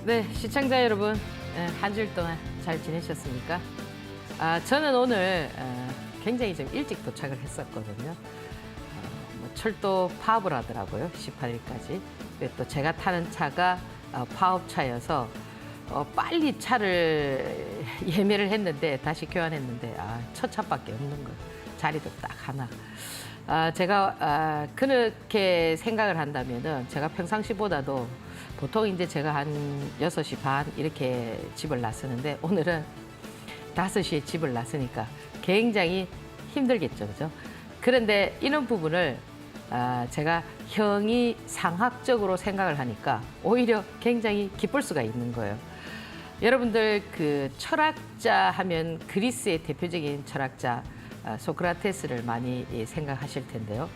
네, 시청자 여러분, 한 주일 동안 잘 지내셨습니까? 저는 오늘 굉장히 좀 일찍 도착을 했었거든요. 철도 파업을 하더라고요, 18일까지. 또 제가 타는 차가 파업차여서 빨리 차를 예매를 했는데 다시 교환했는데 첫 차밖에 없는 거예요. 자리도 딱 하나. 제가 그렇게 생각을 한다면은 제가 평상시보다도 보통 이제 제가 한 6시 반 이렇게 집을 나서는데 오늘은 5시에 집을 나서니까 굉장히 힘들겠죠, 그죠? 그런데 이런 부분을 제가 형이 상학적으로 생각을 하니까 오히려 굉장히 기쁠 수가 있는 거예요. 여러분들 그 철학자 하면 그리스의 대표적인 철학자 소크라테스를 많이 생각하실 텐데요.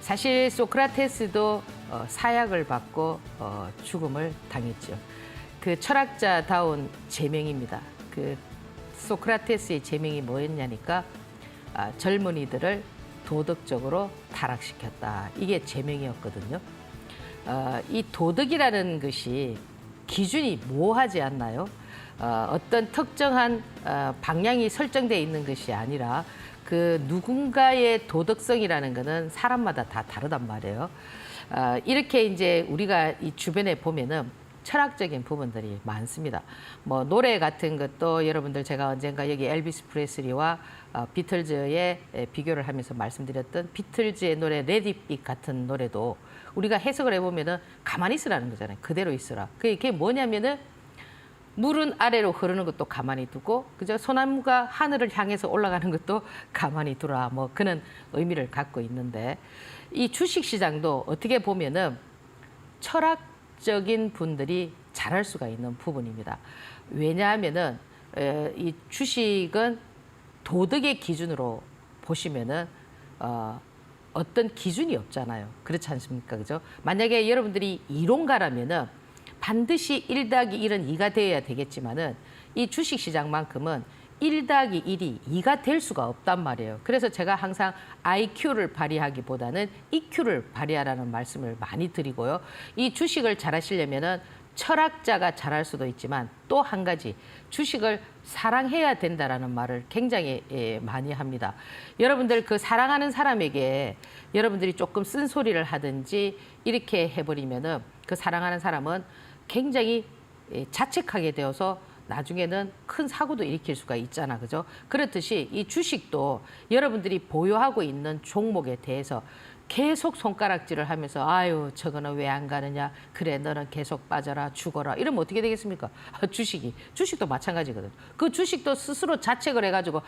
사실 소크라테스도 사약을 받고 죽음을 당했죠. 그 철학자다운 제명입니다. 그 소크라테스의 제명이 뭐였냐니까 젊은이들을 도덕적으로 타락시켰다. 이게 제명이었거든요. 이 도덕이라는 것이 기준이 모호하지 않나요? 어떤 특정한 방향이 설정되어 있는 것이 아니라 그 누군가의 도덕성이라는 것은 사람마다 다 다르단 말이에요. 이렇게 이제 우리가 이 주변에 보면은 철학적인 부분들이 많습니다. 뭐 노래 같은 것도 여러분들 제가 언젠가 여기 엘비스 프레슬리와 비틀즈의 비교를 하면서 말씀드렸던 비틀즈의 노래 레디빗 같은 노래도 우리가 해석을 해보면은 가만히 있으라는 거잖아요. 그대로 있으라. 그게 뭐냐면은 물은 아래로 흐르는 것도 가만히 두고 그저 소나무가 하늘을 향해서 올라가는 것도 가만히 두라. 뭐 그런 의미를 갖고 있는데 이 주식시장도 어떻게 보면은 철학적인 분들이 잘할 수가 있는 부분입니다. 왜냐하면은 이 주식은 도덕의 기준으로 보시면은 어떤 기준이 없잖아요. 그렇지 않습니까? 그죠? 만약에 여러분들이 이론가라면은 반드시 1 더하기 1은 2가 되어야 되겠지만은 이 주식시장만큼은 1 더하기 1이 2가 될 수가 없단 말이에요. 그래서 제가 항상 IQ를 발휘하기보다는 EQ를 발휘하라는 말씀을 많이 드리고요. 이 주식을 잘하시려면은 철학자가 잘할 수도 있지만 또 한 가지 주식을 사랑해야 된다라는 말을 굉장히 많이 합니다. 여러분들 그 사랑하는 사람에게 여러분들이 조금 쓴소리를 하든지 이렇게 해버리면은 그 사랑하는 사람은 굉장히 자책하게 되어서 나중에는 큰 사고도 일으킬 수가 있잖아, 그죠? 그렇듯이 이 주식도 여러분들이 보유하고 있는 종목에 대해서 계속 손가락질을 하면서 아유 저거는 왜 안 가느냐, 그래 너는 계속 빠져라 죽어라 이러면 어떻게 되겠습니까? 주식도 마찬가지거든. 그 주식도 스스로 자책을 해가지고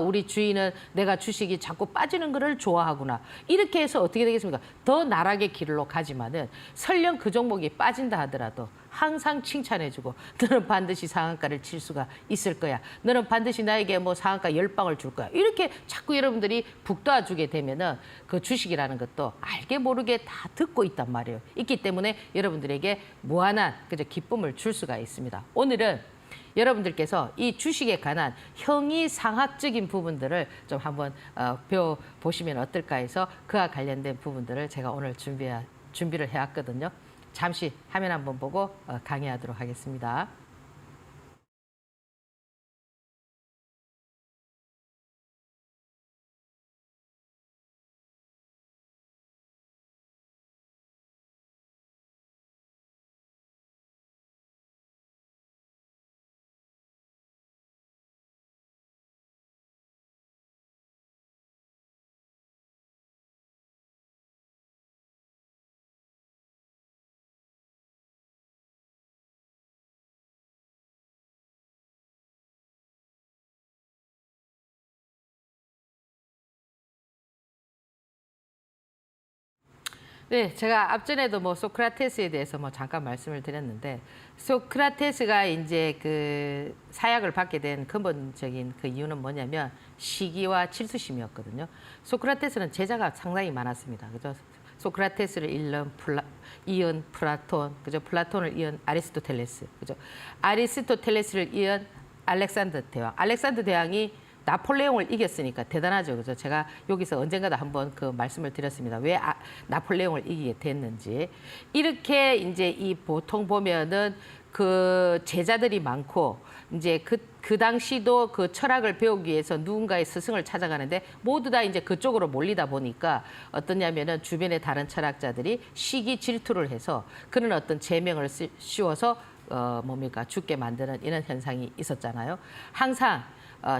우리 주인은 내가 주식이 자꾸 빠지는 거를 좋아하구나 이렇게 해서 어떻게 되겠습니까? 더 나락의 길로 가지만은 설령 그 종목이 빠진다 하더라도 항상 칭찬해주고 너는 반드시 상한가를 칠 수가 있을 거야. 너는 반드시 나에게 뭐 상한가 10방을 줄 거야. 이렇게 자꾸 여러분들이 북돋아주게 되면은 그 주식이라는 것도 알게 모르게 다 듣고 있단 말이에요. 있기 때문에 여러분들에게 무한한 그저 기쁨을 줄 수가 있습니다. 오늘은 여러분들께서 이 주식에 관한 형이상학적인 부분들을 좀 한번 배워보시면 어떨까 해서 그와 관련된 부분들을 제가 오늘 준비를 해왔거든요. 잠시 화면 한번 보고 강의하도록 하겠습니다. 네, 제가 앞전에도 뭐 소크라테스에 대해서 뭐 잠깐 말씀을 드렸는데 소크라테스가 이제 그 사약을 받게 된 근본적인 그 이유는 뭐냐면 시기와 질투심이었거든요. 소크라테스는 제자가 상당히 많았습니다. 그죠? 소크라테스를 이은 플라톤, 그죠? 플라톤을 이은 아리스토텔레스, 그죠? 아리스토텔레스를 이은 알렉산더 대왕. 알렉산더 대왕이 나폴레옹을 이겼으니까 대단하죠. 그죠? 제가 여기서 언젠가도 한번 그 말씀을 드렸습니다. 왜 나폴레옹을 이기게 됐는지. 이렇게 이제 이 보통 보면은 그 제자들이 많고 이제 그 당시도 그 철학을 배우기 위해서 누군가의 스승을 찾아가는데 모두 다 이제 그쪽으로 몰리다 보니까 어떠냐면은 주변의 다른 철학자들이 시기 질투를 해서 그런 어떤 제명을 씌워서 뭡니까 죽게 만드는 이런 현상이 있었잖아요. 항상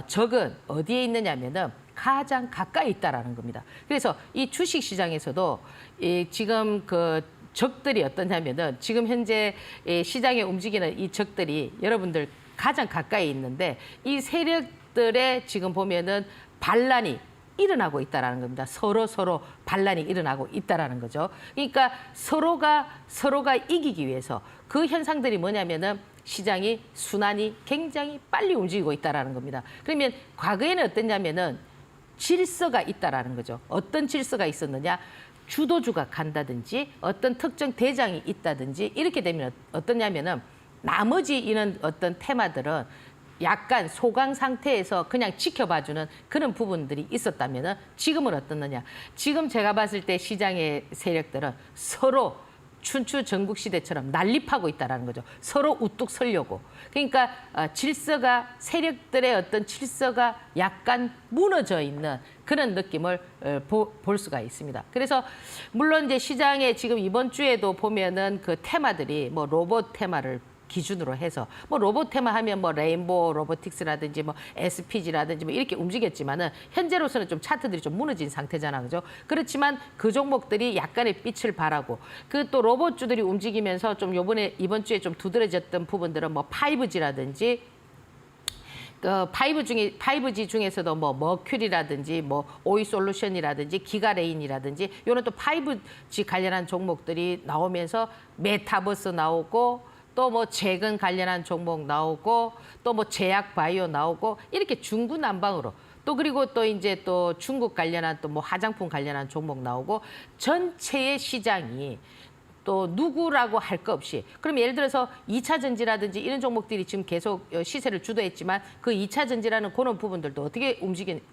적은 어디에 있느냐면은 가장 가까이 있다라는 겁니다. 그래서 이 주식 시장에서도 지금 그 적들이 어떠냐면은 지금 현재 시장에 움직이는 이 적들이 여러분들 가장 가까이 있는데 이 세력들의 지금 보면은 반란이 일어나고 있다라는 겁니다. 서로 반란이 일어나고 있다라는 거죠. 그러니까 서로가 이기기 위해서 그 현상들이 뭐냐면은 시장이 순환이 굉장히 빨리 움직이고 있다라는 겁니다. 그러면 과거에는 어땠냐면은 질서가 있다라는 거죠. 어떤 질서가 있었느냐? 주도주가 간다든지 어떤 특정 대장이 있다든지 이렇게 되면 어떠냐면은 나머지 이런 어떤 테마들은 약간 소강 상태에서 그냥 지켜봐주는 그런 부분들이 있었다면은 지금은 어떻느냐? 지금 제가 봤을 때 시장의 세력들은 서로 춘추 전국 시대처럼 난립하고 있다라는 거죠. 서로 우뚝 서려고. 그러니까 질서가 세력들의 어떤 질서가 약간 무너져 있는 그런 느낌을 볼 수가 있습니다. 그래서 물론 이제 시장에 지금 이번 주에도 보면은 그 테마들이 뭐 로봇 테마를 기준으로 해서 뭐 로봇 테마 하면 뭐 레인보우 로보틱스라든지 뭐 SPG라든지 뭐 이렇게 움직였지만은 현재로서는 좀 차트들이 좀 무너진 상태잖아, 그죠? 그렇지만 그 종목들이 약간의 빛을 발하고 그 또 로봇주들이 움직이면서 좀 이번 주에 좀 두드러졌던 부분들은 뭐 5G라든지 그 5G 중에서도 뭐 머큐리라든지 뭐 오이 솔루션이라든지 기가레인이라든지 이런 또 5G 관련한 종목들이 나오면서 메타버스 나오고 또 뭐 재건 관련한 종목 나오고 또 뭐 제약 바이오 나오고 이렇게 중구난방으로 또 그리고 또 이제 또 중국 관련한 또 뭐 화장품 관련한 종목 나오고 전체의 시장이 또 누구라고 할 거 없이 그럼 예를 들어서 2차 전지라든지 이런 종목들이 지금 계속 시세를 주도했지만 그 2차 전지라는 그런 부분들도 어떻게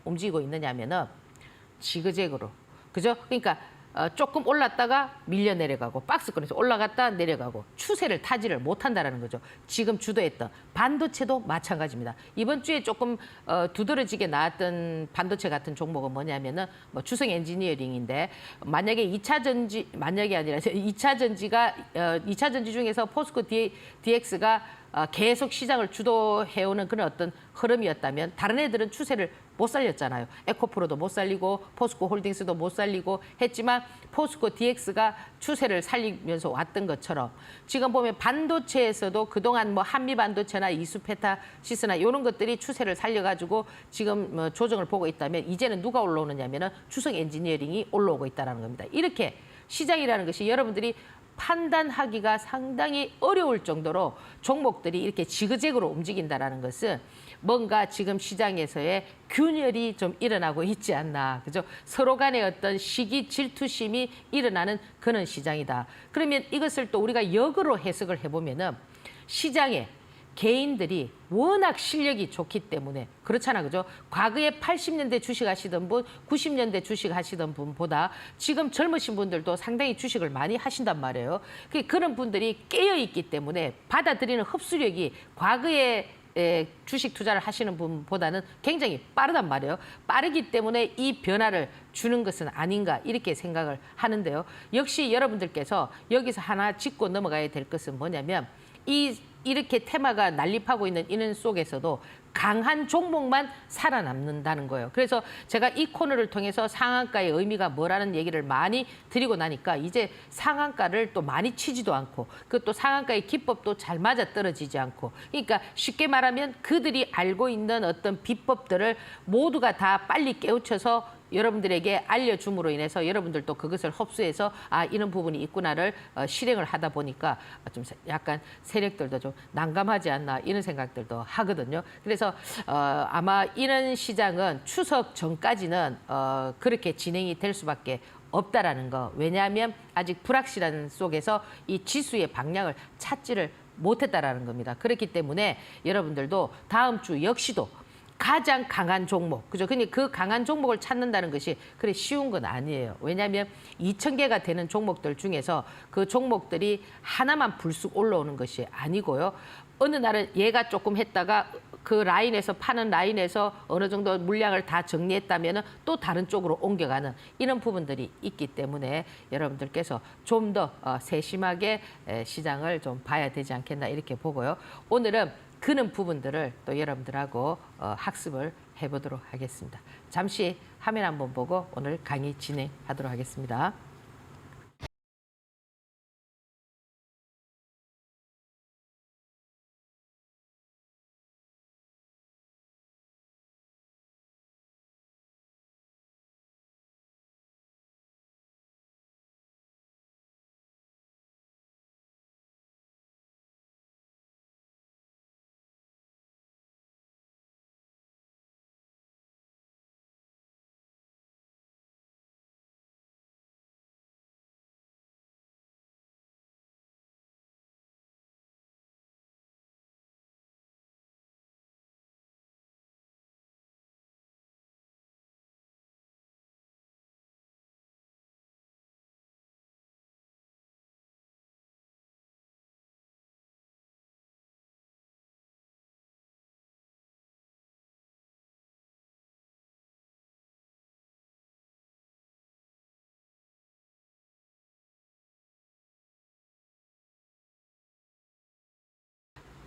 움직이고 있느냐면은 지그재그로 그죠? 그러니까 조금 올랐다가 밀려 내려가고 박스권에서 올라갔다 내려가고 추세를 타지를 못한다라는 거죠. 지금 주도했던 반도체도 마찬가지입니다. 이번 주에 조금 두드러지게 나왔던 반도체 같은 종목은 뭐냐면은 뭐 주성 엔지니어링인데 만약에 2차 전지 만약이 아니라 2차 전지가 2차 전지 중에서 포스코 DX가 계속 시장을 주도해오는 그런 어떤 흐름이었다면 다른 애들은 추세를 못 살렸잖아요. 에코프로도 못 살리고 포스코 홀딩스도 못 살리고 했지만 포스코 DX가 추세를 살리면서 왔던 것처럼 지금 보면 반도체에서도 그동안 뭐 한미반도체나 이수페타시스나 이런 것들이 추세를 살려가지고 지금 뭐 조정을 보고 있다면 이제는 누가 올라오느냐면은 주성 엔지니어링이 올라오고 있다는 겁니다. 이렇게 시장이라는 것이 여러분들이 판단하기가 상당히 어려울 정도로 종목들이 이렇게 지그재그로 움직인다라는 것은 뭔가 지금 시장에서의 균열이 좀 일어나고 있지 않나. 그죠? 서로 간의 어떤 시기 질투심이 일어나는 그런 시장이다. 그러면 이것을 또 우리가 역으로 해석을 해보면은 시장에 개인들이 워낙 실력이 좋기 때문에 그렇잖아, 그죠? 과거에 80년대 주식하시던 분, 90년대 주식하시던 분보다 지금 젊으신 분들도 상당히 주식을 많이 하신단 말이에요. 그런 분들이 깨어있기 때문에 받아들이는 흡수력이 과거에 주식 투자를 하시는 분보다는 굉장히 빠르단 말이에요. 빠르기 때문에 이 변화를 주는 것은 아닌가 이렇게 생각을 하는데요. 역시 여러분들께서 여기서 하나 짚고 넘어가야 될 것은 뭐냐면 이렇게 테마가 난립하고 있는 이런 속에서도 강한 종목만 살아남는다는 거예요. 그래서 제가 이 코너를 통해서 상한가의 의미가 뭐라는 얘기를 많이 드리고 나니까 이제 상한가를 또 많이 치지도 않고 그 또 상한가의 기법도 잘 맞아떨어지지 않고 그러니까 쉽게 말하면 그들이 알고 있는 어떤 비법들을 모두가 다 빨리 깨우쳐서 여러분들에게 알려줌으로 인해서 여러분들도 그것을 흡수해서 이런 부분이 있구나를 실행을 하다 보니까 좀 약간 세력들도 좀 난감하지 않나 이런 생각들도 하거든요. 그래서 아마 이런 시장은 추석 전까지는 그렇게 진행이 될 수밖에 없다라는 거. 왜냐하면 아직 불확실한 속에서 이 지수의 방향을 찾지를 못했다라는 겁니다. 그렇기 때문에 여러분들도 다음 주 역시도 가장 강한 종목, 그죠? 근데 그 강한 종목을 찾는다는 것이 그래 쉬운 건 아니에요. 왜냐하면 2,000개가 되는 종목들 중에서 그 종목들이 하나만 불쑥 올라오는 것이 아니고요. 어느 날은 얘가 조금 했다가 그 라인에서 파는 라인에서 어느 정도 물량을 다 정리했다면 또 다른 쪽으로 옮겨가는 이런 부분들이 있기 때문에 여러분들께서 좀 더 세심하게 시장을 좀 봐야 되지 않겠나 이렇게 보고요. 오늘은 그런 부분들을 또 여러분들하고 학습을 해보도록 하겠습니다. 잠시 화면 한번 보고 오늘 강의 진행하도록 하겠습니다.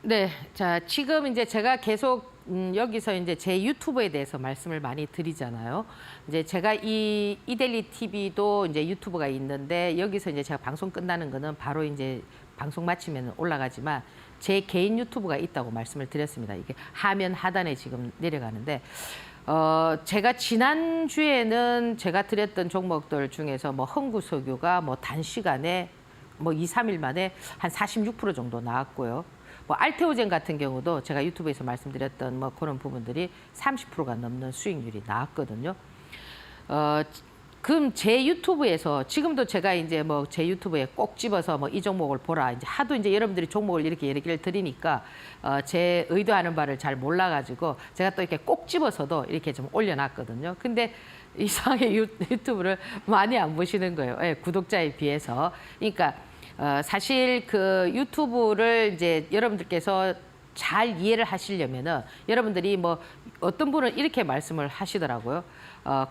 네, 자 지금 이제 제가 계속 여기서 이제 제 유튜브에 대해서 말씀을 많이 드리잖아요. 이제 제가 이 이데일리 TV도 이제 유튜브가 있는데 여기서 이제 제가 방송 끝나는 거는 바로 이제 방송 마치면 올라가지만 제 개인 유튜브가 있다고 말씀을 드렸습니다. 이게 화면 하단에 지금 내려가는데 제가 지난주에는 제가 드렸던 종목들 중에서 뭐 흥구석유가 뭐 단시간에 뭐 2, 3일 만에 한 46% 정도 나왔고요. 뭐 알테오젠 같은 경우도 제가 유튜브에서 말씀드렸던 뭐 그런 부분들이 30%가 넘는 수익률이 나왔거든요. 그럼 제 유튜브에서 지금도 제가 이제 뭐 제 유튜브에 꼭 집어서 뭐 이 종목을 보라 이제 하도 이제 여러분들이 종목을 이렇게 얘기를 드리니까 제 의도하는 바를 잘 몰라가지고 제가 또 이렇게 꼭 집어서도 이렇게 좀 올려놨거든요. 근데 이상하게 유튜브를 많이 안 보시는 거예요. 예, 구독자에 비해서. 그러니까 사실 그 유튜브를 이제 여러분들께서 잘 이해를 하시려면은 여러분들이 뭐 어떤 분은 이렇게 말씀을 하시더라고요.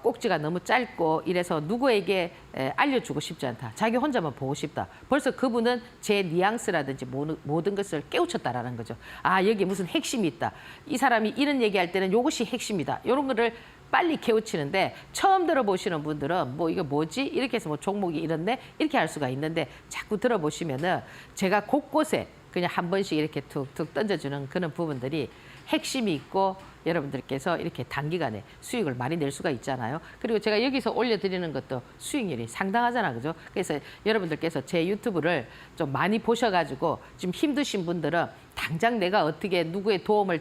꼭지가 너무 짧고 이래서 누구에게 알려주고 싶지 않다. 자기 혼자만 보고 싶다. 벌써 그분은 제 뉘앙스라든지 모든 것을 깨우쳤다라는 거죠. 아, 여기 무슨 핵심이 있다. 이 사람이 이런 얘기할 때는 이것이 핵심이다. 이런 거를 빨리 깨우치는데 처음 들어보시는 분들은 뭐 이거 뭐지? 이렇게 해서 뭐 종목이 이런데 이렇게 할 수가 있는데 자꾸 들어보시면은 제가 곳곳에 그냥 한 번씩 이렇게 툭툭 던져주는 그런 부분들이 핵심이 있고 여러분들께서 이렇게 단기간에 수익을 많이 낼 수가 있잖아요. 그리고 제가 여기서 올려드리는 것도 수익률이 상당하잖아, 그죠? 그래서 여러분들께서 제 유튜브를 좀 많이 보셔가지고 지금 힘드신 분들은 당장 내가 어떻게 누구의 도움을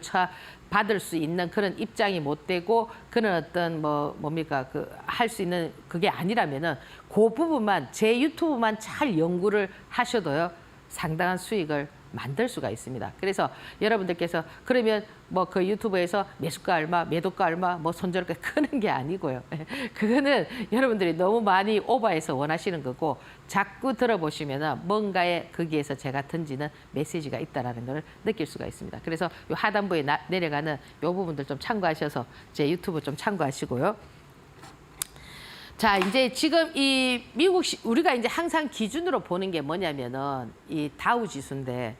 받을 수 있는 그런 입장이 못 되고 그런 어떤 뭡니까 그 할 수 있는 그게 아니라면은 그 부분만 제 유튜브만 잘 연구를 하셔도요 상당한 수익을 만들 수가 있습니다. 그래서 여러분들께서 그러면 뭐 그 유튜브에서 매수가 얼마, 매도가 얼마, 뭐 손절가 크는 게 아니고요. 그거는 여러분들이 너무 많이 오버해서 원하시는 거고 자꾸 들어보시면은 뭔가에 거기에서 제가 던지는 메시지가 있다라는 걸 느낄 수가 있습니다. 그래서 요 하단부에 내려가는 요 부분들 좀 참고하셔서 제 유튜브 좀 참고하시고요. 자, 이제 지금 이 미국 우리가 이제 항상 기준으로 보는 게 뭐냐면은 이 다우 지수인데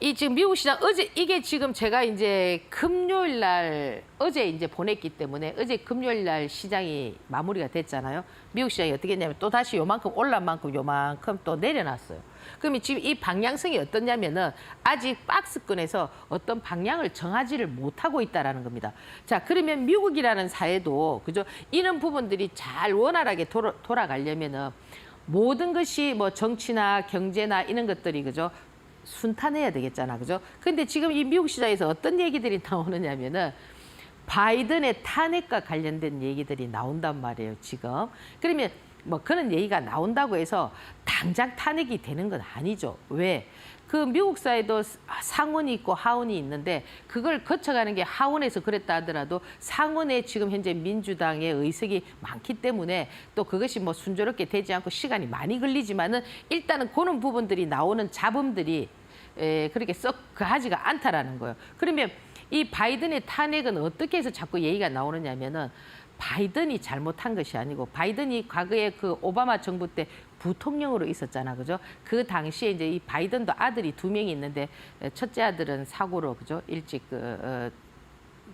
이 지금 미국 시장 어제 이게 지금 제가 이제 금요일 날 어제 이제 보냈기 때문에 어제 금요일 날 시장이 마무리가 됐잖아요. 미국 시장이 어떻게 했냐면 또 다시 요만큼 올란 만큼 요만큼 또 내려놨어요. 그러면 지금 이 방향성이 어떠냐면은 아직 박스권에서 어떤 방향을 정하지를 못하고 있다라는 겁니다. 자, 그러면 미국이라는 사회도 그죠? 이런 부분들이 잘 원활하게 돌아가려면은 모든 것이 뭐 정치나 경제나 이런 것들이 그죠? 순탄해야 되겠잖아, 그죠? 근데 지금 이 미국 시장에서 어떤 얘기들이 나오느냐면은 바이든의 탄핵과 관련된 얘기들이 나온단 말이에요, 지금. 그러면 뭐 그런 얘기가 나온다고 해서 당장 탄핵이 되는 건 아니죠. 왜? 그 미국 사회도 상원이 있고 하원이 있는데 그걸 거쳐가는 게 하원에서 그랬다 하더라도 상원에 지금 현재 민주당의 의석이 많기 때문에 또 그것이 뭐 순조롭게 되지 않고 시간이 많이 걸리지만은 일단은 그런 부분들이 나오는 잡음들이 그렇게 썩 그하지가 않다라는 거예요. 그러면 이 바이든의 탄핵은 어떻게 해서 자꾸 얘기가 나오느냐면은 바이든이 잘못한 것이 아니고 바이든이 과거에 그 오바마 정부 때 부통령으로 있었잖아, 그죠? 그 당시에 이제 이 바이든도 아들이 2명이 있는데 첫째 아들은 사고로 그죠? 일찍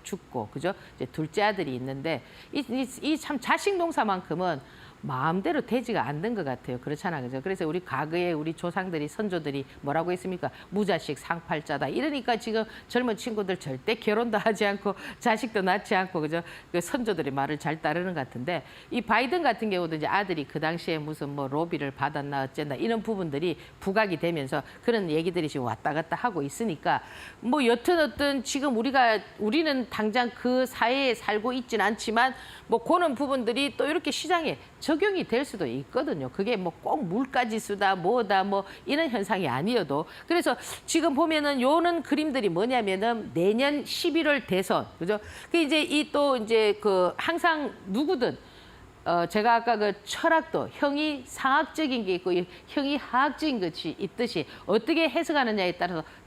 죽고 그죠? 이제 둘째 아들이 있는데 이 참 자식 농사만큼은 마음대로 되지가 않는 것 같아요. 그렇잖아, 그죠? 그래서 우리 과거에 우리 조상들이 선조들이 뭐라고 했습니까? 무자식 상팔자다. 이러니까 지금 젊은 친구들 절대 결혼도 하지 않고 자식도 낳지 않고 그죠? 그 선조들의 말을 잘 따르는 것 같은데 이 바이든 같은 경우도 이제 아들이 그 당시에 무슨 뭐 로비를 받았나 어쨌나 이런 부분들이 부각이 되면서 그런 얘기들이 지금 왔다 갔다 하고 있으니까 뭐 여튼 어떤 지금 우리는 당장 그 사회에 살고 있지는 않지만 뭐 그런 부분들이 또 이렇게 시장에 적용이 될 수도 있거든요. 그게 뭐 꼭 물가지수다 뭐다 뭐 이런 현상이 아니어도 그래서 지금 보면은 요런 그림들이 뭐냐면은 내년 11월 대선 그죠? 그 이제 이 또 이제 그 항상 누구든 제가 아까 그 철학도 형이 상학적인 게 있고 형이 하학적인 것이 있듯이 어떻게 해석하느냐에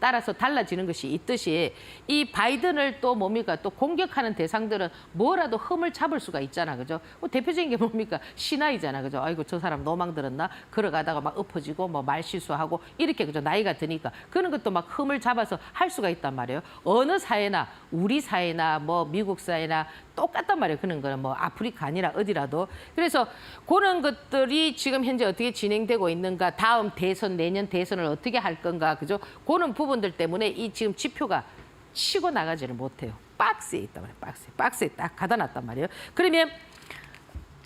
따라서 달라지는 것이 있듯이 이 바이든을 또 뭡니까 또 공격하는 대상들은 뭐라도 흠을 잡을 수가 있잖아, 그죠? 대표적인 게 뭡니까 신하이잖아, 그죠? 아이고 저 사람 노망 들었나 걸어가다가 막 엎어지고 뭐 말 실수하고 이렇게 그죠? 나이가 드니까 그런 것도 막 흠을 잡아서 할 수가 있단 말이에요. 어느 사회나 우리 사회나 뭐 미국 사회나 똑같단 말이에요. 그런 거는 뭐 아프리카 아니라 어디라도. 그래서 그런 것들이 지금 현재 어떻게 진행되고 있는가, 다음 대선, 내년 대선을 어떻게 할 건가, 그죠? 그런 부분들 때문에 이 지금 지표가 치고 나가지를 못해요. 박스에 있단 말이에요. 박스에 딱 가다 놨단 말이에요. 그러면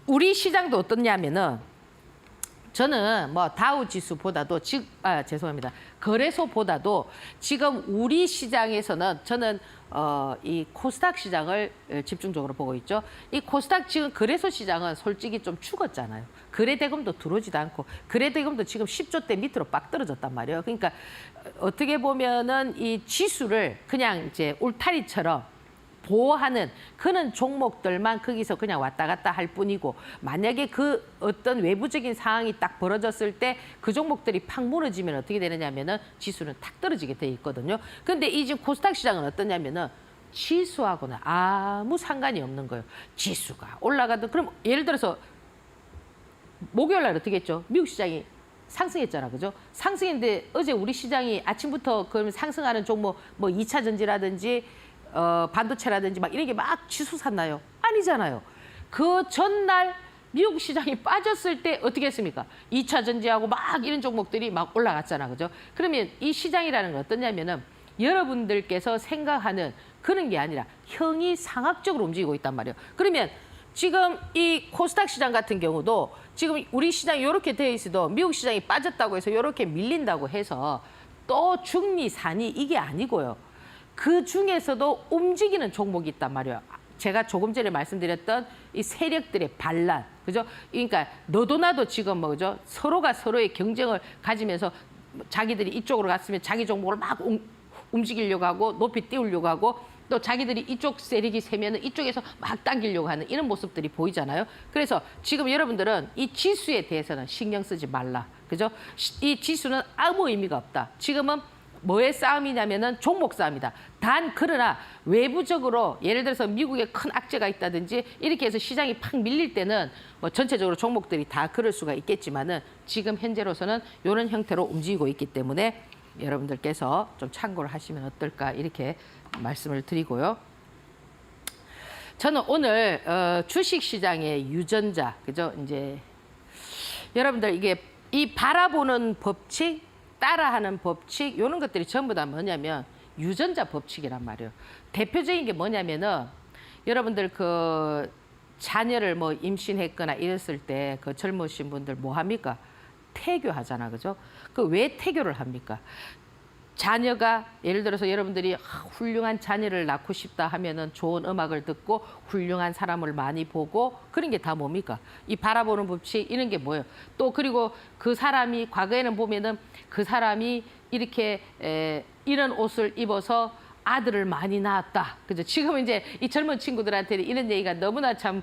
우리 시장도 어떻냐면은 저는 뭐 다우 지수보다도 죄송합니다. 거래소보다도 지금 우리 시장에서는 저는 이 코스닥 시장을 집중적으로 보고 있죠. 이 코스닥 지금 거래소 시장은 솔직히 좀 죽었잖아요. 거래대금도 들어오지도 않고 거래대금도 지금 10조대 밑으로 빡 떨어졌단 말이에요. 그러니까 어떻게 보면은 이 지수를 그냥 이제 울타리처럼 보호하는 그런 종목들만 거기서 그냥 왔다 갔다 할 뿐이고 만약에 그 어떤 외부적인 상황이 딱 벌어졌을 때 그 종목들이 팍 무너지면 어떻게 되느냐면은 지수는 탁 떨어지게 돼 있거든요. 근데 이 지금 코스닥 시장은 어떠냐면은 지수하고는 아무 상관이 없는 거예요. 지수가 올라가든 그럼 예를 들어서 목요일 날 어떻게 했죠? 미국 시장이 상승했잖아, 그죠? 상승했는데 어제 우리 시장이 아침부터 그러면 상승하는 종목 뭐 2차 전지라든지 반도체라든지 막 이런 게 막 지수 샀나요? 아니잖아요. 그 전날 미국 시장이 빠졌을 때 어떻게 했습니까? 2차 전지하고 막 이런 종목들이 막 올라갔잖아, 그죠? 그러면 이 시장이라는 건 어떠냐면은 여러분들께서 생각하는 그런 게 아니라 형이 상학적으로 움직이고 있단 말이에요. 그러면 지금 이 코스닥 시장 같은 경우도 지금 우리 시장이 이렇게 돼 있어도 미국 시장이 빠졌다고 해서 이렇게 밀린다고 해서 또 중리, 산이 이게 아니고요. 그 중에서도 움직이는 종목이 있단 말이에요. 제가 조금 전에 말씀드렸던 이 세력들의 반란, 그죠? 그러니까 너도 나도 지금 뭐죠? 서로가 서로의 경쟁을 가지면서 자기들이 이쪽으로 갔으면 자기 종목을 막 움직이려고 하고 높이 띄우려고 하고 또 자기들이 이쪽 세력이 세면은 이쪽에서 막 당기려고 하는 이런 모습들이 보이잖아요. 그래서 지금 여러분들은 이 지수에 대해서는 신경 쓰지 말라, 그죠? 이 지수는 아무 의미가 없다. 지금은 뭐의 싸움이냐면은 종목 싸움이다. 단 그러나 외부적으로 예를 들어서 미국에 큰 악재가 있다든지 이렇게 해서 시장이 팍 밀릴 때는 뭐 전체적으로 종목들이 다 그럴 수가 있겠지만은 지금 현재로서는 이런 형태로 움직이고 있기 때문에 여러분들께서 좀 참고를 하시면 어떨까 이렇게 말씀을 드리고요. 저는 오늘 주식 시장의 유전자, 그죠? 이제 여러분들 이게 이 바라보는 법칙 따라하는 법칙 이런 것들이 전부 다 뭐냐면 유전자 법칙이란 말이에요. 대표적인 게 뭐냐면은 여러분들 그 자녀를 뭐 임신했거나 이랬을 때 그 젊으신 분들 뭐 합니까? 태교하잖아, 그죠? 그 왜 태교를 합니까? 자녀가 예를 들어서 여러분들이 훌륭한 자녀를 낳고 싶다 하면은 좋은 음악을 듣고 훌륭한 사람을 많이 보고 그런 게 다 뭡니까? 이 바라보는 법칙 이런 게 뭐예요? 또 그리고 그 사람이 과거에는 보면은 그 사람이 이렇게 이런 옷을 입어서 아들을 많이 낳았다. 그죠? 지금 이제 이 젊은 친구들한테는 이런 얘기가 너무나 참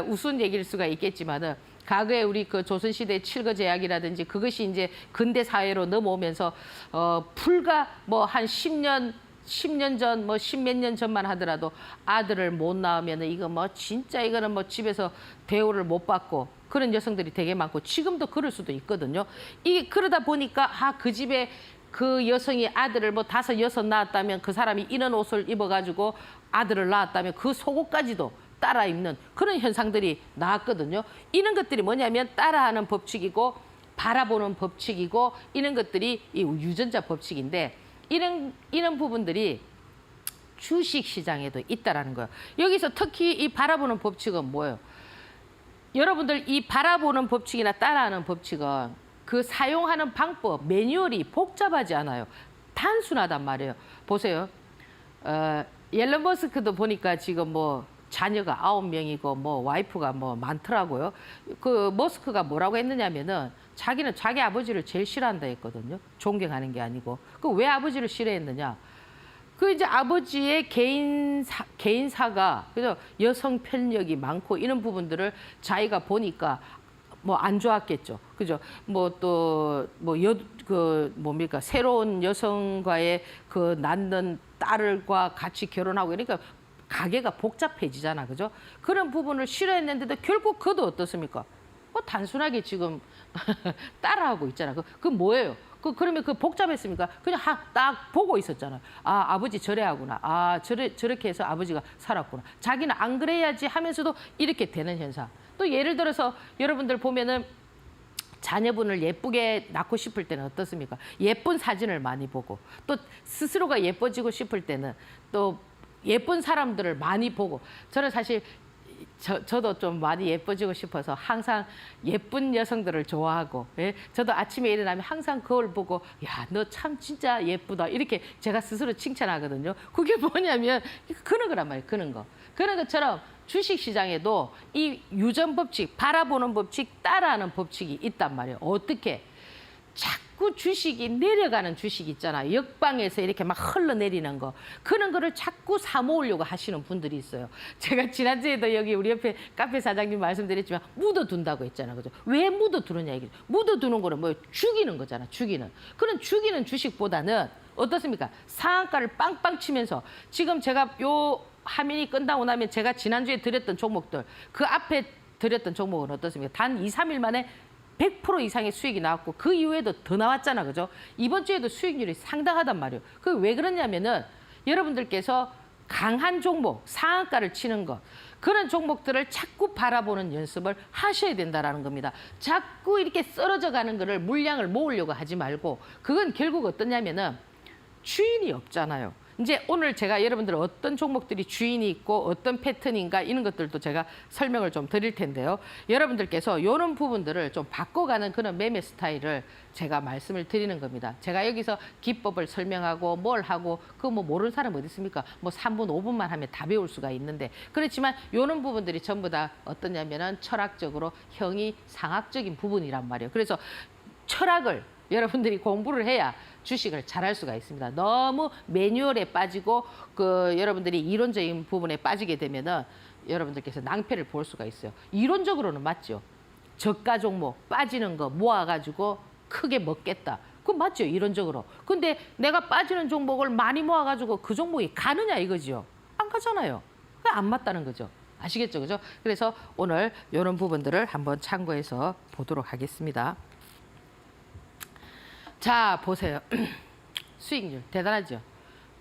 우스운 얘기일 수가 있겠지만은 과거에 우리 그 조선시대 칠거제약이라든지 그것이 이제 근대 사회로 넘어오면서 불과 뭐 한 10년 전, 뭐 십몇 년 전만 하더라도 아들을 못 낳으면 이거 뭐 진짜 이거는 뭐 집에서 대우를 못 받고 그런 여성들이 되게 많고 지금도 그럴 수도 있거든요. 이게 그러다 보니까 그 집에 그 여성이 아들을 뭐 5, 6 낳았다면 그 사람이 이런 옷을 입어가지고 아들을 낳았다면 그 속옷까지도 따라 입는 그런 현상들이 나왔거든요. 이런 것들이 뭐냐면 따라하는 법칙이고 바라보는 법칙이고 이런 것들이 이 유전자 법칙인데 이런 부분들이 주식 시장에도 있다라는 거예요. 여기서 특히 이 바라보는 법칙은 뭐예요? 여러분들 이 바라보는 법칙이나 따라하는 법칙은 그 사용하는 방법, 매뉴얼이 복잡하지 않아요. 단순하단 말이에요. 보세요. 옐런 머스크도 보니까 지금 뭐 자녀가 9명이고 뭐 와이프가 뭐 많더라고요. 그 머스크가 뭐라고 했느냐면은 자기는 자기 아버지를 제일 싫어한다 했거든요. 존경하는 게 아니고. 그 왜 아버지를 싫어했느냐? 그 이제 아버지의 개인사가 그래서 여성 편력이 많고 이런 부분들을 자기가 보니까 뭐 안 좋았겠죠. 그죠? 뭐 또 뭐 그 뭡니까? 새로운 여성과의 그 낳는 딸과 같이 결혼하고 그러니까 가게가 복잡해지잖아. 그죠? 그런 부분을 싫어했는데도 결국 그도 어떻습니까? 뭐 단순하게 지금 따라하고 있잖아. 그 뭐예요? 그러면 그 복잡했습니까? 그냥 딱 보고 있었잖아. 아버지 저래 하구나. 저렇게 해서 아버지가 살았구나. 자기는 안 그래야지 하면서도 이렇게 되는 현상. 또 예를 들어서 여러분들 보면은 자녀분을 예쁘게 낳고 싶을 때는 어떻습니까? 예쁜 사진을 많이 보고 또 스스로가 예뻐지고 싶을 때는 또 예쁜 사람들을 많이 보고 저는 사실 저도 좀 많이 예뻐지고 싶어서 항상 예쁜 여성들을 좋아하고 예? 저도 아침에 일어나면 항상 거울 보고 야, 너 참 진짜 예쁘다 이렇게 제가 스스로 칭찬하거든요. 그게 뭐냐면 그런 거란 말이에요. 그런 거. 그런 것처럼 주식시장에도 이 유전 법칙, 바라보는 법칙, 따라하는 법칙이 있단 말이에요. 어떻게? 자꾸 주식이 내려가는 주식 있잖아요. 역방에서 이렇게 막 흘러내리는 거. 그런 거를 자꾸 사모으려고 하시는 분들이 있어요. 제가 지난주에도 여기 우리 옆에 카페 사장님 말씀드렸지만 묻어둔다고 했잖아요. 그죠? 왜 묻어두느냐 이게. 묻어두는 거는 뭐예요? 죽이는 거잖아. 죽이는. 그런 죽이는 주식보다는 어떻습니까? 상한가를 빵빵 치면서 지금 제가 요 화면이 끝나고 나면 제가 지난주에 드렸던 종목들 그 앞에 드렸던 종목은 어떻습니까? 단 2, 3일 만에 100% 이상의 수익이 나왔고 그 이후에도 더 나왔잖아. 그죠? 이번 주에도 수익률이 상당하단 말이에요. 그 왜 그러냐면은 여러분들께서 강한 종목, 상한가를 치는 것 그런 종목들을 자꾸 바라보는 연습을 하셔야 된다라는 겁니다. 자꾸 이렇게 쓰러져 가는 거를 물량을 모으려고 하지 말고 그건 결국 어떠냐면은 주인이 없잖아요. 이제 오늘 제가 여러분들 어떤 종목들이 주인이 있고 어떤 패턴인가 이런 것들도 제가 설명을 좀 드릴 텐데요. 여러분들께서 이런 부분들을 좀 바꿔가는 그런 매매 스타일을 제가 말씀을 드리는 겁니다. 제가 여기서 기법을 설명하고 뭘 하고 그거 뭐 모르는 사람 어디 있습니까? 뭐 3분, 5분만 하면 다 배울 수가 있는데 그렇지만 이런 부분들이 전부 다 어떠냐면은 철학적으로 형이상학적인 부분이란 말이에요. 그래서 철학을 여러분들이 공부를 해야 주식을 잘할 수가 있습니다. 너무 매뉴얼에 빠지고 여러분들이 이론적인 부분에 빠지게 되면은 여러분들께서 낭패를 볼 수가 있어요. 이론적으로는 맞죠. 저가 종목 빠지는 거 모아가지고 크게 먹겠다. 그건 맞죠. 이론적으로. 근데 내가 빠지는 종목을 많이 모아가지고 그 종목이 가느냐 이거죠. 안 가잖아요. 그게 안 맞다는 거죠. 아시겠죠? 그죠? 그래서 오늘 이런 부분들을 한번 참고해서 보도록 하겠습니다. 자, 보세요. 수익률 대단하죠.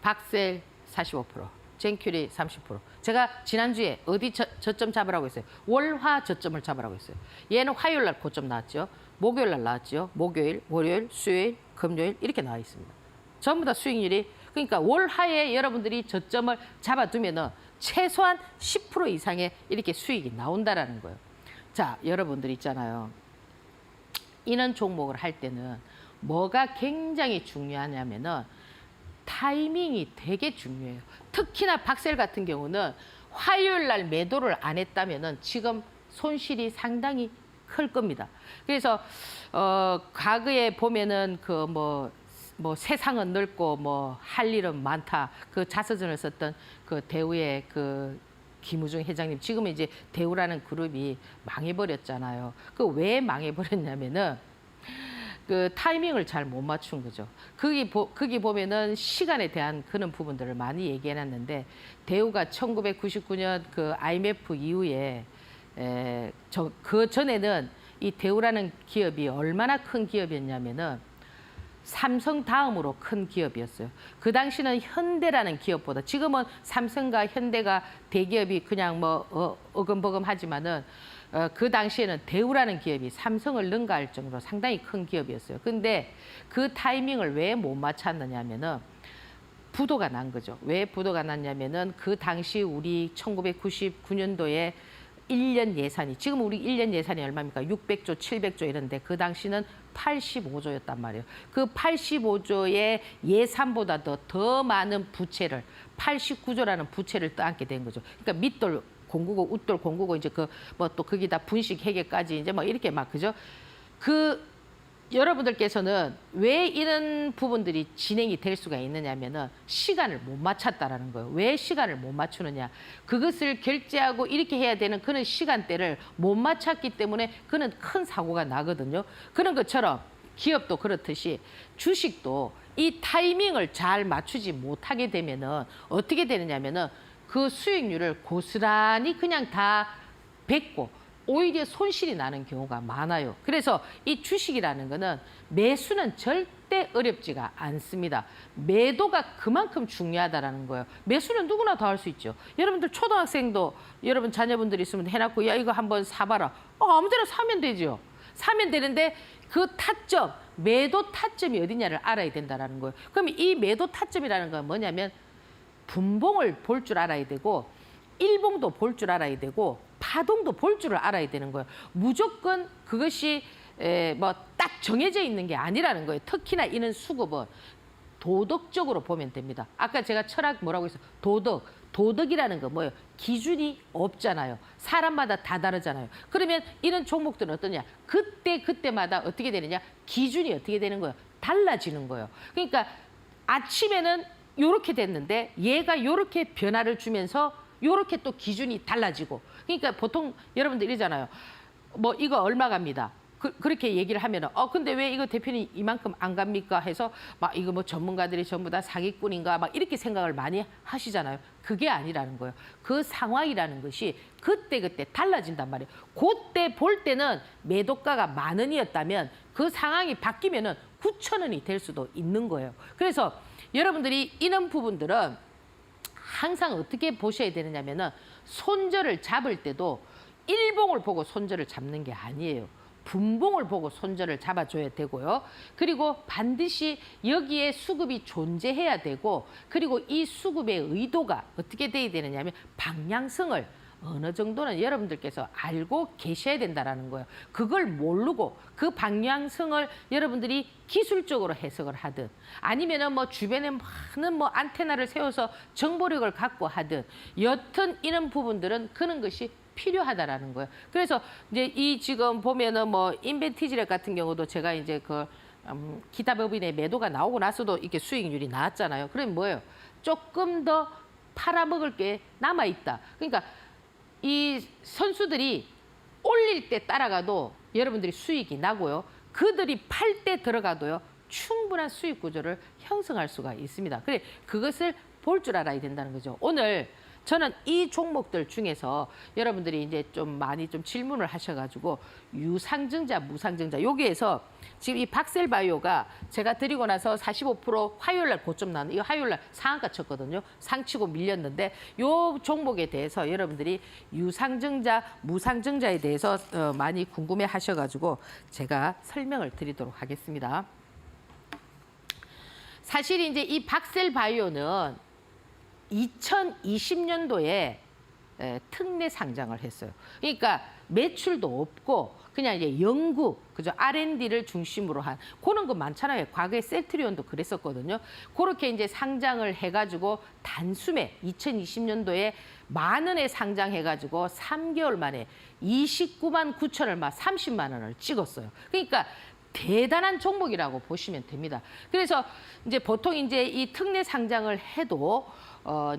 박셀 45%, 젠큐리 30%. 제가 지난주에 어디 저점 잡으라고 했어요? 월화 저점을 잡으라고 했어요. 얘는 화요일 날 고점 나왔죠. 목요일 날 나왔죠. 목요일, 월요일, 수요일, 금요일 이렇게 나와 있습니다. 전부 다 수익률이 그러니까 월화에 여러분들이 저점을 잡아두면은 최소한 10% 이상의 이렇게 수익이 나온다라는 거예요. 자, 여러분들 있잖아요. 이런 종목을 할 때는 뭐가 굉장히 중요하냐면은 타이밍이 되게 중요해요. 특히나 박셀 같은 경우는 화요일 날 매도를 안 했다면은 지금 손실이 상당히 클 겁니다. 그래서 과거에 보면은 그 뭐 세상은 넓고 뭐 할 일은 많다. 그 자서전을 썼던 그 대우의 그 김우중 회장님, 지금은 이제 대우라는 그룹이 망해버렸잖아요. 그 왜 망해버렸냐면은 그 타이밍을 잘 못 맞춘 거죠. 거기 보면은 시간에 대한 그런 부분들을 많이 얘기해놨는데, 대우가 1999년 그 IMF 이후에 그 전에는 이 대우라는 기업이 얼마나 큰 기업이었냐면은 삼성 다음으로 큰 기업이었어요. 그 당시는 현대라는 기업보다, 지금은 삼성과 현대가 대기업이 그냥 뭐 어금버금 하지만은 그 당시에는 대우라는 기업이 삼성을 능가할 정도로 상당히 큰 기업이었어요. 근데 그 타이밍을 왜 못 맞췄느냐면은 부도가 난 거죠. 왜 부도가 났냐면은 그 당시 우리 1999년도에 1년 예산이, 지금 우리 1년 예산이 얼마입니까? 600조, 700조 이런데 그 당시는 85조였단 말이에요. 그 85조의 예산보다도 더 많은 부채를, 89조라는 부채를 떠안게 된 거죠. 그러니까 밑돌 공구고 웃돌 공구고 이제 그 뭐 또 거기다 분식 회계까지 이제 뭐 이렇게 막, 그죠? 여러분들께서는 왜 이런 부분들이 진행이 될 수가 있느냐면은 시간을 못 맞췄다라는 거예요. 왜 시간을 못 맞추느냐? 그것을 결제하고 이렇게 해야 되는 그런 시간대를 못 맞췄기 때문에 그는 큰 사고가 나거든요. 그런 것처럼 기업도 그렇듯이 주식도 이 타이밍을 잘 맞추지 못하게 되면은 어떻게 되느냐면은 그 수익률을 고스란히 그냥 다 뱉고 오히려 손실이 나는 경우가 많아요. 그래서 이 주식이라는 거는 매수는 절대 어렵지가 않습니다. 매도가 그만큼 중요하다라는 거예요. 매수는 누구나 다 할 수 있죠. 여러분들 초등학생도 여러분 자녀분들이 있으면 해놓고 야 이거 한번 사봐라. 아무 데나 사면 되죠. 사면 되는데 그 타점, 매도 타점이 어디냐를 알아야 된다는 거예요. 그럼 이 매도 타점이라는 건 뭐냐면 분봉을 볼 줄 알아야 되고 일봉도 볼 줄 알아야 되고 파동도 볼 줄을 알아야 되는 거예요. 무조건 그것이 뭐 딱 정해져 있는 게 아니라는 거예요. 특히나 이런 수급은 도덕적으로 보면 됩니다. 아까 제가 철학 뭐라고 했어요? 도덕이라는 거 뭐예요? 기준이 없잖아요. 사람마다 다 다르잖아요. 그러면 이런 종목들은 어떠냐? 그때마다 어떻게 되느냐? 기준이 어떻게 되는 거예요? 달라지는 거예요. 그러니까 아침에는 요렇게 됐는데 얘가 요렇게 변화를 주면서 요렇게 또 기준이 달라지고. 그러니까 보통 여러분들 이러잖아요. 뭐 이거 얼마 갑니다. 그렇게 얘기를 하면은 근데 왜 이거 대표님 이만큼 안 갑니까? 해서 막 이거 뭐 전문가들이 전부 다 사기꾼인가 막 이렇게 생각을 많이 하시잖아요. 그게 아니라는 거예요. 그 상황이라는 것이 그때그때 달라진단 말이에요. 그때 볼 때는 매도가가 10,000원이었다면 그 상황이 바뀌면은 9,000원이 될 수도 있는 거예요. 그래서 여러분들이 이런 부분들은 항상 어떻게 보셔야 되느냐면은 손절을 잡을 때도 일봉을 보고 손절을 잡는 게 아니에요. 분봉을 보고 손절을 잡아줘야 되고요. 그리고 반드시 여기에 수급이 존재해야 되고, 그리고 이 수급의 의도가 어떻게 돼야 되느냐 하면 방향성을 어느 정도는 여러분들께서 알고 계셔야 된다는 거예요. 그걸 모르고 그 방향성을 여러분들이 기술적으로 해석을 하든 아니면은 뭐 주변에 많은 뭐 안테나를 세워서 정보력을 갖고 하든 여튼 이런 부분들은 그런 것이 필요하다라는 거예요. 그래서 이제 이 지금 보면은 뭐 인벤티지렉 같은 경우도 제가 이제 그 기타 법인의 매도가 나오고 나서도 이렇게 수익률이 나왔잖아요. 그럼 뭐예요? 조금 더 팔아먹을 게 남아 있다. 그러니까 이 선수들이 올릴 때 따라가도 여러분들이 수익이 나고요. 그들이 팔 때 들어가도요. 충분한 수익 구조를 형성할 수가 있습니다. 그래 그것을 볼 줄 알아야 된다는 거죠. 오늘 저는 이 종목들 중에서 여러분들이 이제 좀 많이 좀 질문을 하셔가지고 유상증자, 무상증자 여기에서 지금 이 박셀바이오가 제가 드리고 나서 45% 화요일날 고점 나는 이 화요일날 상한가 쳤거든요. 상치고 밀렸는데 요 종목에 대해서 여러분들이 유상증자, 무상증자에 대해서 많이 궁금해 하셔가지고 제가 설명을 드리도록 하겠습니다. 사실 이제 이 박셀바이오는 2020년도에 특례 상장을 했어요. 그러니까 매출도 없고 그냥 이제 연구, 그죠? R&D를 중심으로 한 그런 거 많잖아요. 과거에 셀트리온도 그랬었거든요. 그렇게 이제 상장을 해가지고 단숨에 2020년도에 10,000원에 상장해가지고 3개월 만에 29만 9천을 막 30만 원을 찍었어요. 그러니까 대단한 종목이라고 보시면 됩니다. 그래서 이제 보통 이제 이 특례 상장을 해도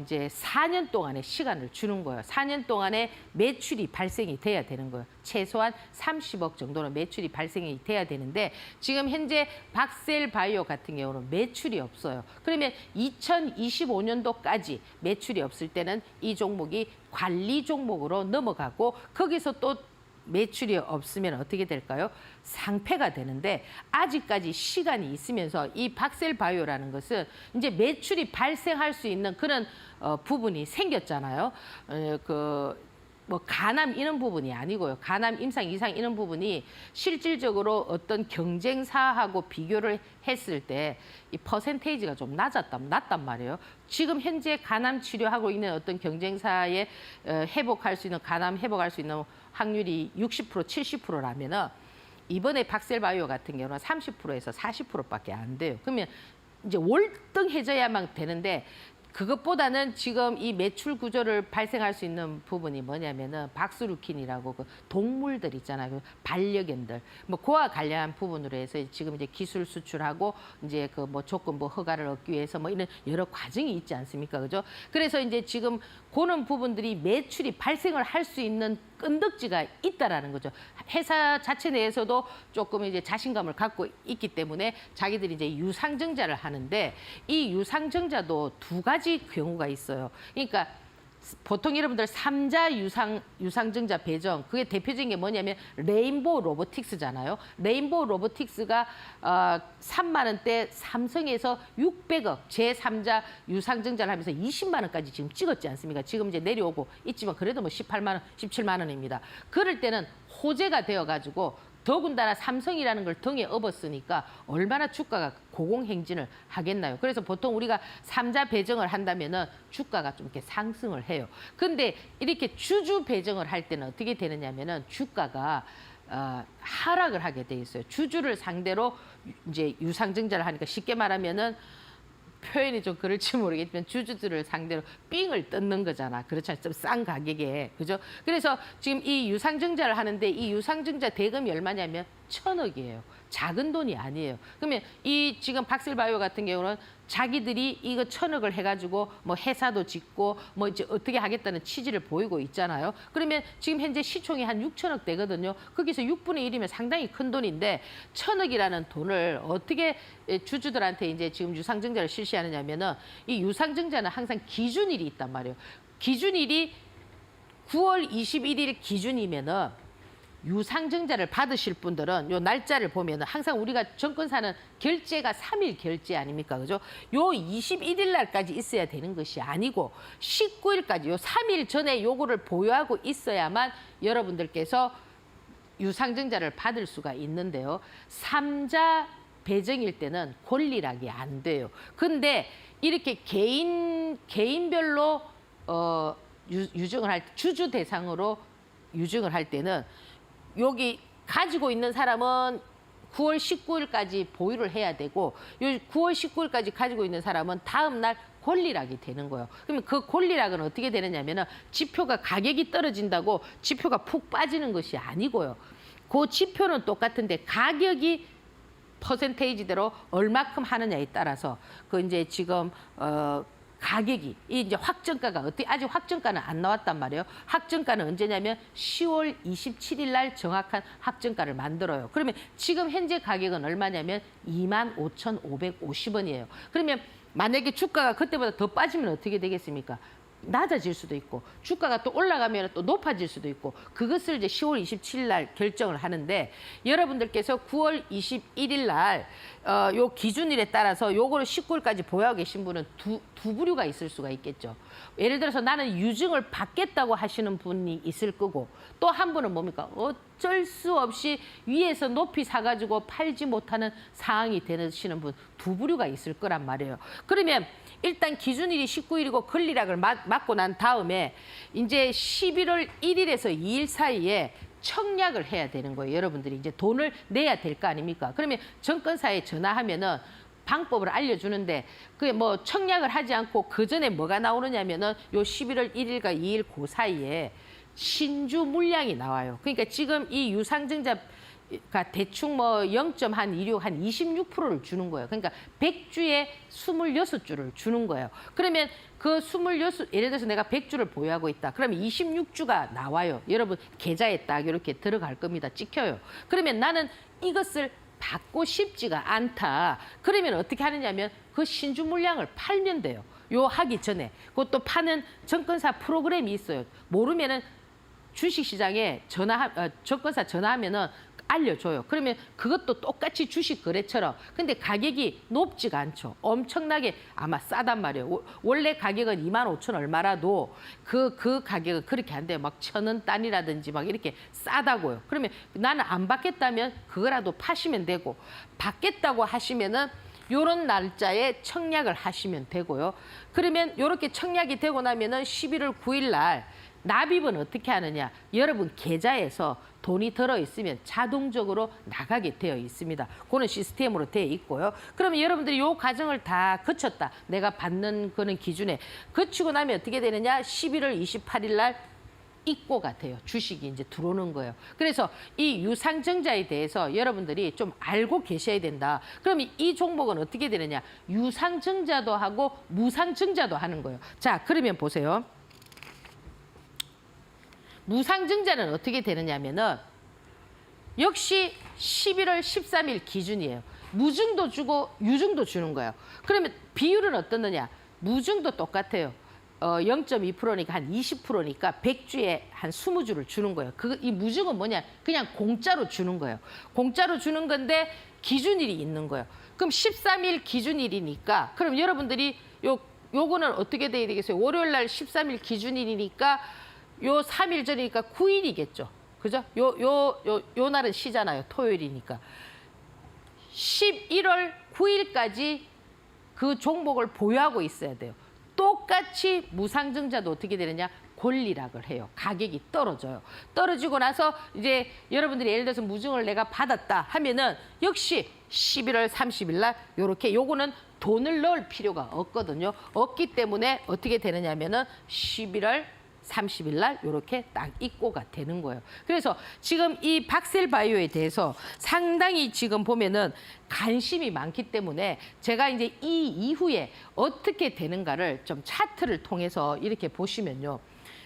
이제 4년 동안의 시간을 주는 거예요. 4년 동안에 매출이 발생이 돼야 되는 거예요. 최소한 30억 정도는 매출이 발생이 돼야 되는데 지금 현재 박셀바이오 같은 경우는 매출이 없어요. 그러면 2025년도까지 매출이 없을 때는 이 종목이 관리 종목으로 넘어가고 거기서 또 매출이 없으면 어떻게 될까요? 상폐가 되는데 아직까지 시간이 있으면서 이 박셀바이오라는 것은 이제 매출이 발생할 수 있는 그런 부분이 생겼잖아요. 뭐 간암 이런 부분이 아니고요. 간암, 임상, 이상 이런 부분이 실질적으로 어떤 경쟁사하고 비교를 했을 때 이 퍼센테이지가 좀 낮단 말이에요. 지금 현재 간암 치료하고 있는 어떤 경쟁사에 회복할 수 있는 간암 회복할 수 있는 확률이 60% 70%라면은 이번에 박셀바이오 같은 경우는 30%에서 40%밖에 안 돼요. 그러면 이제 월등해져야만 되는데 그것보다는 지금 이 매출 구조를 발생할 수 있는 부분이 뭐냐면은 박스루킨이라고 그 동물들 있잖아요. 그 반려견들. 뭐 그와 관련한 부분으로 해서 지금 이제 기술 수출하고 이제 그 뭐 조건부 허가를 얻기 위해서 뭐 이런 여러 과정이 있지 않습니까? 그죠? 그래서 이제 지금 그런 부분들이 매출이 발생을 할 수 있는 끈덕지가 있다라는 거죠. 회사 자체 내에서도 조금 이제 자신감을 갖고 있기 때문에 자기들이 이제 유상증자를 하는데 이 유상증자도 두 가지 경우가 있어요. 그러니까 보통 여러분들 삼자 유상증자 배정 그게 대표적인 게 뭐냐면 레인보우 로보틱스잖아요. 레인보우 로보틱스가 3만 원대 삼성에서 600억 제3자 유상증자를 하면서 20만 원까지 지금 찍었지 않습니까? 지금 이제 내려오고 있지만 그래도 뭐 18만 원, 17만 원입니다. 그럴 때는 호재가 되어가지고 더군다나 삼성이라는 걸 등에 업었으니까 얼마나 주가가 고공행진을 하겠나요? 그래서 보통 우리가 삼자 배정을 한다면은 주가가 좀 이렇게 상승을 해요. 근데 이렇게 주주 배정을 할 때는 어떻게 되느냐면은 주가가 하락을 하게 돼 있어요. 주주를 상대로 이제 유상증자를 하니까 쉽게 말하면은 표현이 좀 그럴지 모르겠지만 주주들을 상대로 삥을 뜯는 거잖아. 그렇잖아요. 좀 싼 가격에. 그죠? 그래서 지금 이 유상증자를 하는데 이 유상증자 대금이 얼마냐면 1,000억이에요. 작은 돈이 아니에요. 그러면 이 지금 박셀바이오 같은 경우는 자기들이 이거 1,000억을 해가지고 뭐 회사도 짓고 뭐 이제 어떻게 하겠다는 취지를 보이고 있잖아요. 그러면 지금 현재 시총이 한 6천억 되거든요. 거기서 6분의 1이면 상당히 큰 돈인데 1,000억이라는 돈을 어떻게 주주들한테 이제 지금 유상증자를 실시하느냐면은 이 유상증자는 항상 기준일이 있단 말이에요. 기준일이 9월 21일 기준이면은 유상증자를 받으실 분들은 요 날짜를 보면은 항상 우리가 정권사는 결제가 3일 결제 아닙니까? 그죠? 요 21일 날까지 있어야 되는 것이 아니고 19일까지 요 3일 전에 요거를 보유하고 있어야만 여러분들께서 유상증자를 받을 수가 있는데요. 삼자 배정일 때는 권리락이 안 돼요. 근데 이렇게 개인별로 유증을 할 때, 주주 대상으로 유증을 할 때는 여기 가지고 있는 사람은 9월 19일까지 보유를 해야 되고 요 9월 19일까지 가지고 있는 사람은 다음 날 권리락이 되는 거예요. 그러면 그 권리락은 어떻게 되느냐면은 지표가 가격이 떨어진다고 지표가 푹 빠지는 것이 아니고요. 그 지표는 똑같은데 가격이 퍼센테이지대로 얼마큼 하느냐에 따라서 그 이제 지금 가격이 이제 확정가가 어떻게 아직 확정가는 안 나왔단 말이에요. 확정가는 언제냐면 10월 27일 날 정확한 확정가를 만들어요. 그러면 지금 현재 가격은 얼마냐면 25,550원이에요. 그러면 만약에 주가가 그때보다 더 빠지면 어떻게 되겠습니까? 낮아질 수도 있고 주가가 또 올라가면 또 높아질 수도 있고 그것을 이제 10월 27일 날 결정을 하는데 여러분들께서 9월 21일 날 요 기준일에 따라서 요거를 19일까지 보유하고 계신 분은 두 부류가 있을 수가 있겠죠. 예를 들어서 나는 유증을 받겠다고 하시는 분이 있을 거고 또 한 분은 뭡니까? 어쩔 수 없이 위에서 높이 사가지고 팔지 못하는 상황이 되시는 분 두 부류가 있을 거란 말이에요. 그러면 일단 기준일이 19일이고 권리락을 맞고 난 다음에 이제 11월 1일에서 2일 사이에 청약을 해야 되는 거예요. 여러분들이 이제 돈을 내야 될 거 아닙니까? 그러면 정권사에 전화하면은 방법을 알려주는데 그게 뭐 청약을 하지 않고 그 전에 뭐가 나오느냐면은 요 11월 1일과 2일 그 사이에 신주 물량이 나와요. 그러니까 지금 이 유상증자가 대충 뭐 0.16, 한 26%를 주는 거예요. 그러니까 100주에 26주를 주는 거예요. 그러면 그 26, 예를 들어서 내가 100주를 보유하고 있다. 그러면 26주가 나와요. 여러분 계좌에 딱 이렇게 들어갈 겁니다. 찍혀요. 그러면 나는 이것을 받고 싶지가 않다. 그러면 어떻게 하느냐면 그 신주 물량을 팔면 돼요. 요 하기 전에. 그것도 파는 정권사 프로그램이 있어요. 모르면은 주식시장에 정권사 전화하면은 알려줘요. 그러면 그것도 똑같이 주식 거래처럼. 근데 가격이 높지가 않죠. 엄청나게 아마 싸단 말이에요. 원래 가격은 25,000 얼마라도 그 가격은 그렇게 안 돼요. 막 1,000원 단위라든지 막 이렇게 싸다고요. 그러면 나는 안 받겠다면 그거라도 파시면 되고, 받겠다고 하시면은 요런 날짜에 청약을 하시면 되고요. 그러면 요렇게 청약이 되고 나면은 11월 9일 날 납입은 어떻게 하느냐? 여러분 계좌에서 돈이 들어있으면 자동적으로 나가게 되어 있습니다. 그거는 시스템으로 되어 있고요. 그러면 여러분들이 요 과정을 다 거쳤다. 내가 받는 그런 기준에 거치고 나면 어떻게 되느냐? 11월 28일 날 입고가 돼요. 주식이 이제 들어오는 거예요. 그래서 이 유상증자에 대해서 여러분들이 좀 알고 계셔야 된다. 그러면 이 종목은 어떻게 되느냐? 유상증자도 하고 무상증자도 하는 거예요. 자, 그러면 보세요. 무상증자는 어떻게 되느냐면은 역시 11월 13일 기준이에요. 무증도 주고 유증도 주는 거예요. 그러면 비율은 어떻느냐? 무증도 똑같아요. 0.2%니까 한 20%니까 100주에 한 20주를 주는 거예요. 이 무증은 뭐냐? 그냥 공짜로 주는 거예요. 공짜로 주는 건데 기준일이 있는 거예요. 그럼 13일 기준일이니까 그럼 여러분들이 요거는 어떻게 돼야 되겠어요? 월요일 날 13일 기준일이니까 요 3일 전이니까 9일이겠죠. 그죠? 요 날은 쉬잖아요. 토요일이니까. 11월 9일까지 그 종목을 보유하고 있어야 돼요. 똑같이 무상증자도 어떻게 되느냐? 권리락을 해요. 가격이 떨어져요. 떨어지고 나서 이제 여러분들이 예를 들어서 무증을 내가 받았다 하면은 역시 11월 30일 날 요렇게 요거는 돈을 넣을 필요가 없거든요. 없기 때문에 어떻게 되느냐면은 11월 30일 날 이렇게 딱 입고가 되는 거예요. 그래서 지금 이 박셀바이오에 대해서 상당히 지금 보면은 관심이 많기 때문에 제가 이제 이 이후에 어떻게 되는가를 좀 차트를 통해서 이렇게 보시면요.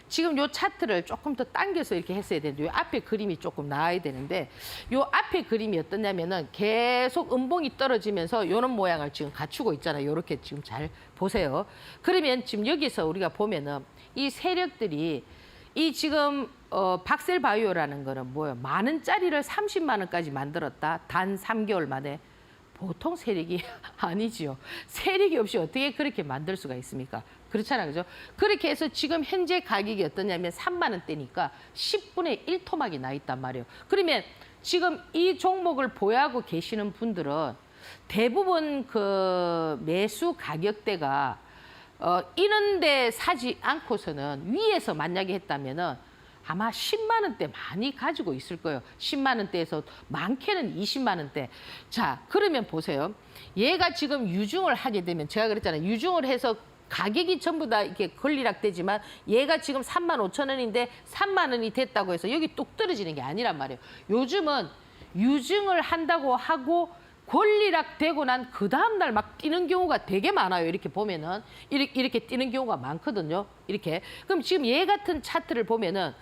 지금 요 차트를 조금 더 당겨서 이렇게 했어야 되는데 요 앞에 그림이 조금 나와야 되는데 요 앞에 그림이 어떠냐면은 계속 음봉이 떨어지면서 요런 모양을 지금 갖추고 있잖아요. 요렇게 지금 잘 보세요. 그러면 지금 여기서 우리가 보면은 이 세력들이 이 지금 박셀바이오라는 거는 뭐예요? 만 원짜리를 30만 원까지 만들었다. 단 3개월 만에. 보통 세력이 아니지요. 세력이 없이 어떻게 그렇게 만들 수가 있습니까? 그렇잖아요. 그죠? 그렇게 해서 지금 현재 가격이 어떠냐면 3만 원대니까 10분의 1 토막이 나 있단 말이에요. 그러면 지금 이 종목을 보유하고 계시는 분들은 대부분 그 매수 가격대가 이런데 사지 않고서는 위에서 만약에 했다면은 아마 10만 원대 많이 가지고 있을 거예요. 10만 원대에서 많게는 20만 원대. 자, 그러면 보세요. 얘가 지금 유증을 하게 되면 제가 그랬잖아요. 유증을 해서 가격이 전부 다 이렇게 권리락되지만 얘가 지금 35,000원인데 3만 원이 됐다고 해서 여기 뚝 떨어지는 게 아니란 말이에요. 요즘은 유증을 한다고 하고 권리락 되고 난 그 다음날 막 뛰는 경우가 되게 많아요. 이렇게 보면은 이렇게 뛰는 경우가 많거든요. 이렇게. 그럼 지금 얘 같은 차트를 보면은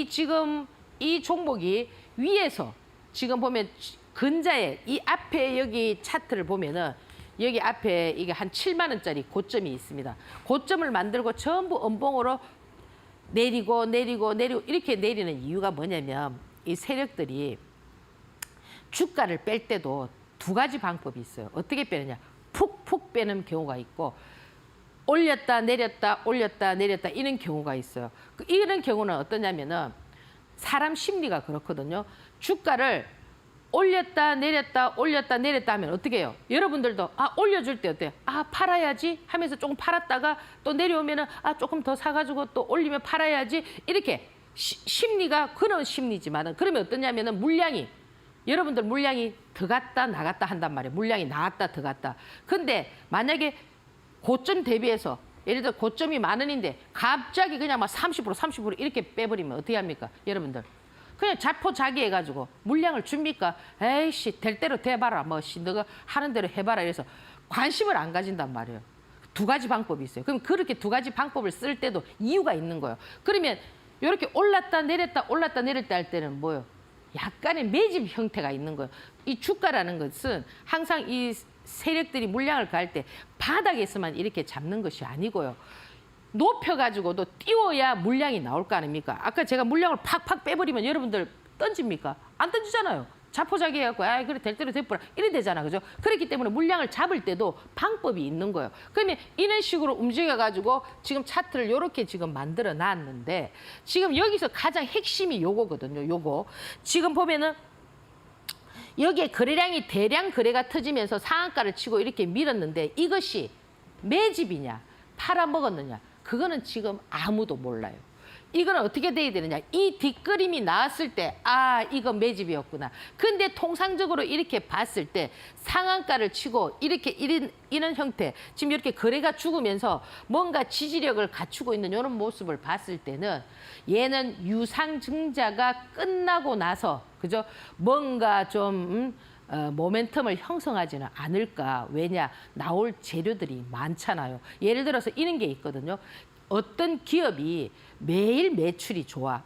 지금 이 종목이 위에서 지금 보면 근자에 이 앞에 여기 차트를 보면은 여기 앞에 이게 한 7만 원짜리 고점이 있습니다. 고점을 만들고 전부 음봉으로 내리고 이렇게 내리는 이유가 뭐냐면 이 세력들이 주가를 뺄 때도 두 가지 방법이 있어요. 어떻게 빼느냐? 푹푹 빼는 경우가 있고 올렸다 내렸다 이런 경우가 있어요. 이런 경우는 어떠냐면은 사람 심리가 그렇거든요. 주가를 올렸다 내렸다 하면 어떻게 해요? 여러분들도 올려줄 때 어때요? 팔아야지 하면서 조금 팔았다가 또 내려오면은 조금 더 사가지고 또 올리면 팔아야지 이렇게 심리가 그런 심리지만은 그러면 어떠냐면은 물량이 여러분들 물량이 들어갔다 나갔다 한단 말이에요. 물량이 나갔다 들어갔다. 근데 만약에 고점 대비해서 예를 들어 고점이 10,000원인데 갑자기 그냥 막 30% 이렇게 빼버리면 어떻게 합니까? 여러분들. 그냥 자포자기해가지고 물량을 줍니까? 에이씨 될 대로 돼봐라. 뭐 너가 하는 대로 해봐라. 이래서 관심을 안 가진단 말이에요. 두 가지 방법이 있어요. 그럼 그렇게 두 가지 방법을 쓸 때도 이유가 있는 거예요. 그러면 이렇게 올랐다 내렸다 할 때는 뭐예요? 약간의 매집 형태가 있는 거예요. 이 주가라는 것은 항상 이 세력들이 물량을 가할 때 바닥에서만 이렇게 잡는 것이 아니고요. 높여가지고도 띄워야 물량이 나올 거 아닙니까? 아까 제가 물량을 팍팍 빼버리면 여러분들 던집니까? 안 던지잖아요. 자포자기 해갖고 아 그래 될 대로 돼보라 이래 되잖아, 그죠? 그렇기 때문에 물량을 잡을 때도 방법이 있는 거예요. 그러면 이런 식으로 움직여가지고 지금 차트를 이렇게 지금 만들어 놨는데 지금 여기서 가장 핵심이 요거거든요. 요거 지금 보면은 여기에 거래량이 대량 거래가 터지면서 상한가를 치고 이렇게 밀었는데 이것이 매집이냐 팔아먹었느냐 그거는 지금 아무도 몰라요. 이거는 어떻게 돼야 되느냐. 이 뒷그림이 나왔을 때 아 이거 매집이었구나. 근데 통상적으로 이렇게 봤을 때 상한가를 치고 이렇게 이런 형태 지금 이렇게 거래가 죽으면서 뭔가 지지력을 갖추고 있는 이런 모습을 봤을 때는 얘는 유상증자가 끝나고 나서 그죠? 뭔가 좀 모멘텀을 형성하지는 않을까. 왜냐? 나올 재료들이 많잖아요. 예를 들어서 이런 게 있거든요. 어떤 기업이 매일 매출이 좋아,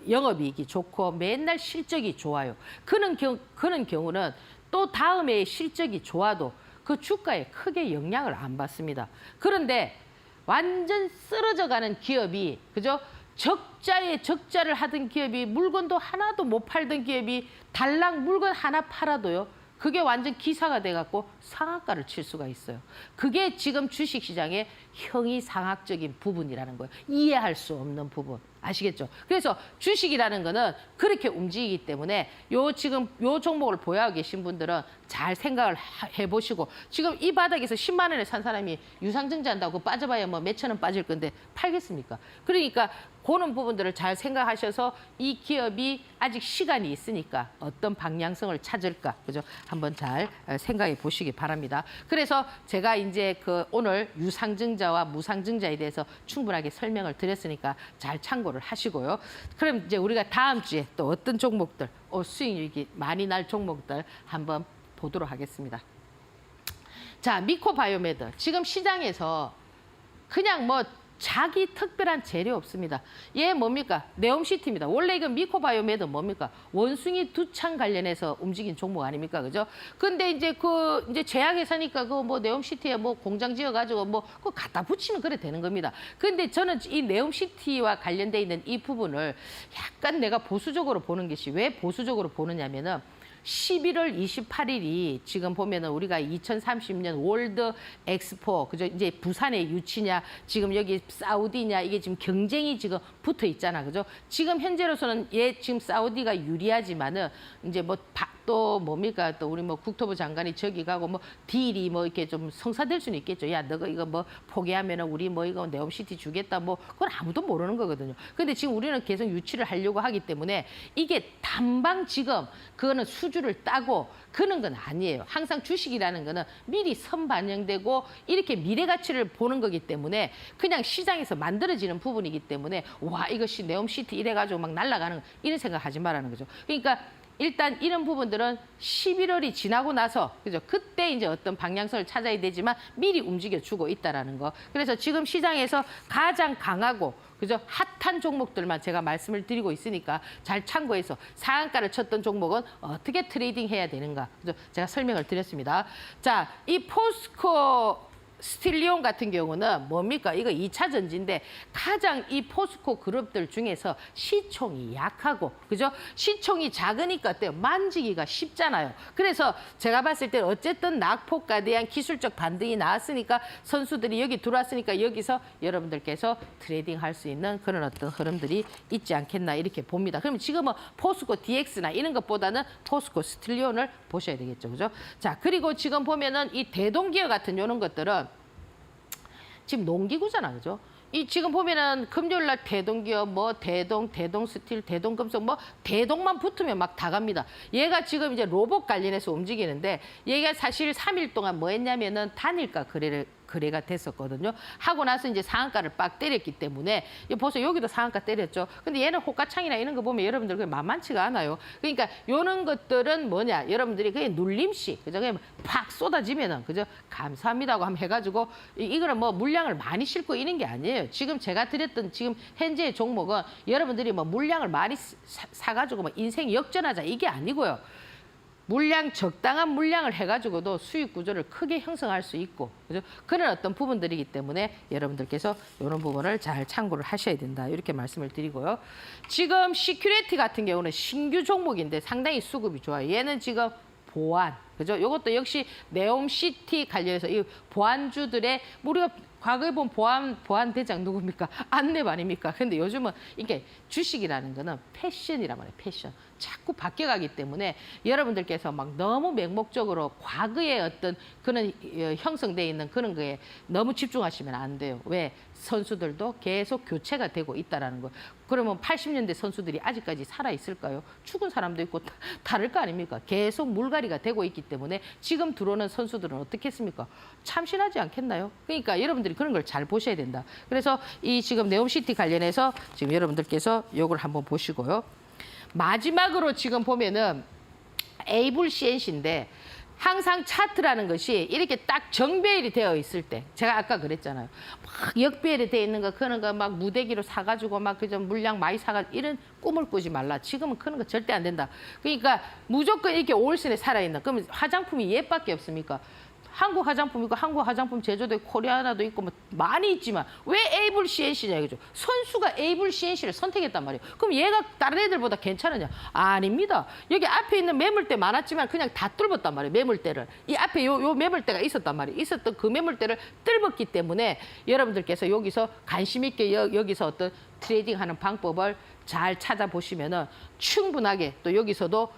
영업이익이 좋고 맨날 실적이 좋아요. 그런 경우는 또 다음에 실적이 좋아도 그 주가에 크게 영향을 안 받습니다. 그런데 완전 쓰러져가는 기업이, 그죠? 적자에 적자를 하던 기업이 물건도 하나도 못 팔던 기업이 달랑 물건 하나 팔아도요. 그게 완전 기사가 돼갖고 상한가를 칠 수가 있어요. 그게 지금 주식시장의 형이상학적인 부분이라는 거예요. 이해할 수 없는 부분. 아시겠죠? 그래서 주식이라는 거는 그렇게 움직이기 때문에 지금 요 종목을 보유하고 계신 분들은 잘 생각을 해보시고 지금 이 바닥에서 10만 원에 산 사람이 유상증자 한다고 빠져봐야 뭐 몇천 원 빠질 건데 팔겠습니까? 그러니까 그런 부분들을 잘 생각하셔서 이 기업이 아직 시간이 있으니까 어떤 방향성을 찾을까, 그죠? 한번 잘 생각해 보시기 바랍니다. 그래서 제가 이제 오늘 유상증자와 무상증자에 대해서 충분하게 설명을 드렸으니까 잘 참고를 하시고요. 그럼 이제 우리가 다음 주에 또 어떤 종목들, 수익률이 많이 날 종목들 한번 보도록 하겠습니다. 자, 미코바이오메드. 지금 시장에서 그냥 뭐 자기 특별한 재료 없습니다. 얘 뭡니까? 네옴시티입니다. 원래 이거 미코바이오메드 뭡니까? 원숭이 두창 관련해서 움직인 종목 아닙니까? 그죠? 근데 이제 이제 제약회사니까 뭐 네옴시티에 뭐 공장 지어가지고 뭐 그거 갖다 붙이면 그래 되는 겁니다. 근데 저는 이 네옴시티와 관련돼 있는 이 부분을 약간 내가 보수적으로 보는 것이 왜 보수적으로 보느냐면은 11월 28일이 지금 보면은 우리가 2030년 월드 엑스포, 그죠? 이제 부산의 유치냐, 지금 여기 사우디냐, 이게 지금 경쟁이 지금 붙어 있잖아, 그죠? 지금 현재로서는 지금 사우디가 유리하지만은 이제 또 뭡니까? 또 우리 뭐 국토부 장관이 저기 가고 뭐 딜이 뭐 이렇게 좀 성사될 수는 있겠죠. 야, 너가 이거 뭐 포기하면은 우리 뭐 이거 네옴시티 주겠다. 뭐 그건 아무도 모르는 거거든요. 근데 지금 우리는 계속 유치를 하려고 하기 때문에 이게 단방 지금 그거는 수주를 따고 그런 건 아니에요. 항상 주식이라는 거는 미리 선반영되고 이렇게 미래 가치를 보는 거기 때문에 그냥 시장에서 만들어지는 부분이기 때문에 와, 이것이 네옴시티 이래가지고 막 날아가는 이런 생각하지 말라는 거죠. 그러니까 일단 이런 부분들은 11월이 지나고 나서 그죠? 그때 이제 어떤 방향성을 찾아야 되지만 미리 움직여주고 있다라는 거. 그래서 지금 시장에서 가장 강하고 그죠? 핫한 종목들만 제가 말씀을 드리고 있으니까 잘 참고해서 상한가를 쳤던 종목은 어떻게 트레이딩 해야 되는가. 그죠? 제가 설명을 드렸습니다. 자, 이 포스코 스틸리온 같은 경우는 뭡니까? 이거 2차 전지인데 가장 이 포스코 그룹들 중에서 시총이 약하고, 그죠? 시총이 작으니까 어때요? 만지기가 쉽잖아요. 그래서 제가 봤을 때 어쨌든 낙폭에 대한 기술적 반등이 나왔으니까 선수들이 여기 들어왔으니까 여기서 여러분들께서 트레이딩 할 수 있는 그런 어떤 흐름들이 있지 않겠나 이렇게 봅니다. 그러면 지금은 포스코 DX나 이런 것보다는 포스코 스틸리온을 보셔야 되겠죠. 그죠? 자, 그리고 지금 보면은 이 대동기업 같은 이런 것들은 지금 농기구잖아, 그죠? 이 지금 보면은 금요일 날 대동기업, 뭐 대동스틸, 대동금속, 뭐 대동만 붙으면 막 다 갑니다. 얘가 지금 이제 로봇 관련해서 움직이는데 얘가 사실 3일 동안 뭐 했냐면은 단일가 거래가 됐었거든요. 하고 나서 이제 상한가를 빡 때렸기 때문에 벌써 여기도 상한가 때렸죠. 근데 얘는 호가창이나 이런 거 보면 여러분들 그게 만만치가 않아요. 그러니까 이런 것들은 뭐냐, 여러분들이 그냥 눌림시, 그죠? 그냥 팍 쏟아지면은, 그죠? 감사합니다고 한번 해가지고 이거는 뭐 물량을 많이 싣고 있는 게 아니에요. 지금 제가 드렸던 지금 현재의 종목은 여러분들이 뭐 물량을 많이 사가지고 뭐 인생 역전하자 이게 아니고요. 물량, 적당한 물량을 해가지고도 수익 구조를 크게 형성할 수 있고, 그죠? 그런 어떤 부분들이기 때문에 여러분들께서 이런 부분을 잘 참고를 하셔야 된다. 이렇게 말씀을 드리고요. 지금 시큐리티 같은 경우는 신규 종목인데 상당히 수급이 좋아요. 얘는 지금 보안, 그죠? 이것도 역시 네옴시티 관련해서 이 보안주들의 우리가 과거에 본 보안 대장 누굽니까? 안랩 아닙니까? 근데 요즘은 이게 주식이라는 거는 패션이란 말이에요. 패션. 자꾸 바뀌어가기 때문에 여러분들께서 막 너무 맹목적으로 과거의 어떤 그런 형성되어 있는 그런 거에 너무 집중하시면 안 돼요. 왜? 선수들도 계속 교체가 되고 있다라는 거. 그러면 80년대 선수들이 아직까지 살아있을까요? 죽은 사람도 있고 다를 거 아닙니까? 계속 물갈이가 되고 있기 때문에 지금 들어오는 선수들은 어떻게 했습니까? 참신하지 않겠나요? 그러니까 여러분들이 그런 걸 잘 보셔야 된다. 그래서 이 지금 네옴시티 관련해서 지금 여러분들께서 요걸 한번 보시고요. 마지막으로 지금 보면은 에이블 CNC인데 항상 차트라는 것이 이렇게 딱 정배열이 되어 있을 때, 제가 아까 그랬잖아요. 막 역배열이 되어 있는 거, 그런 거 막 무대기로 사가지고 막 그저 물량 많이 사가지고 이런 꿈을 꾸지 말라. 지금은 그런 거 절대 안 된다. 그러니까 무조건 이렇게 올선에 살아있는, 그러면 화장품이 얘밖에 없습니까? 한국 화장품 있고 한국 화장품 제조도 있고 코리아나도 있고 뭐 많이 있지만 왜 에이블 CNC냐 이거죠. 선수가 에이블 CNC를 선택했단 말이에요. 그럼 얘가 다른 애들보다 괜찮으냐? 아닙니다. 여기 앞에 있는 매물대 많았지만 그냥 다 뚫었단 말이에요. 매물대를. 이 앞에 요 매물대가 있었단 말이에요. 있었던 그 매물대를 뚫었기 때문에 여러분들께서 여기서 관심 있게 여기서 어떤 트레이딩하는 방법을 잘 찾아보시면은 충분하게 또 여기서도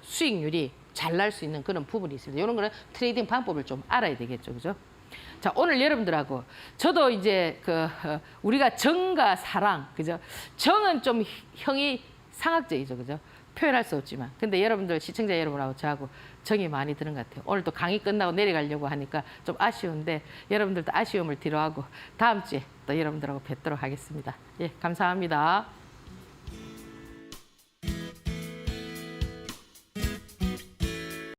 수익률이 잘 날 수 있는 그런 부분이 있습니다. 이런 거는 트레이딩 방법을 좀 알아야 되겠죠, 그죠? 자, 오늘 여러분들하고 저도 이제 우리가 정과 사랑, 그죠? 정은 좀 형이 상학적이죠, 그죠? 표현할 수 없지만, 근데 여러분들 시청자 여러분하고 저하고 정이 많이 드는 것 같아요. 오늘 또 강의 끝나고 내려가려고 하니까 좀 아쉬운데 여러분들도 아쉬움을 뒤로하고 다음 주에 또 여러분들하고 뵙도록 하겠습니다. 예, 감사합니다.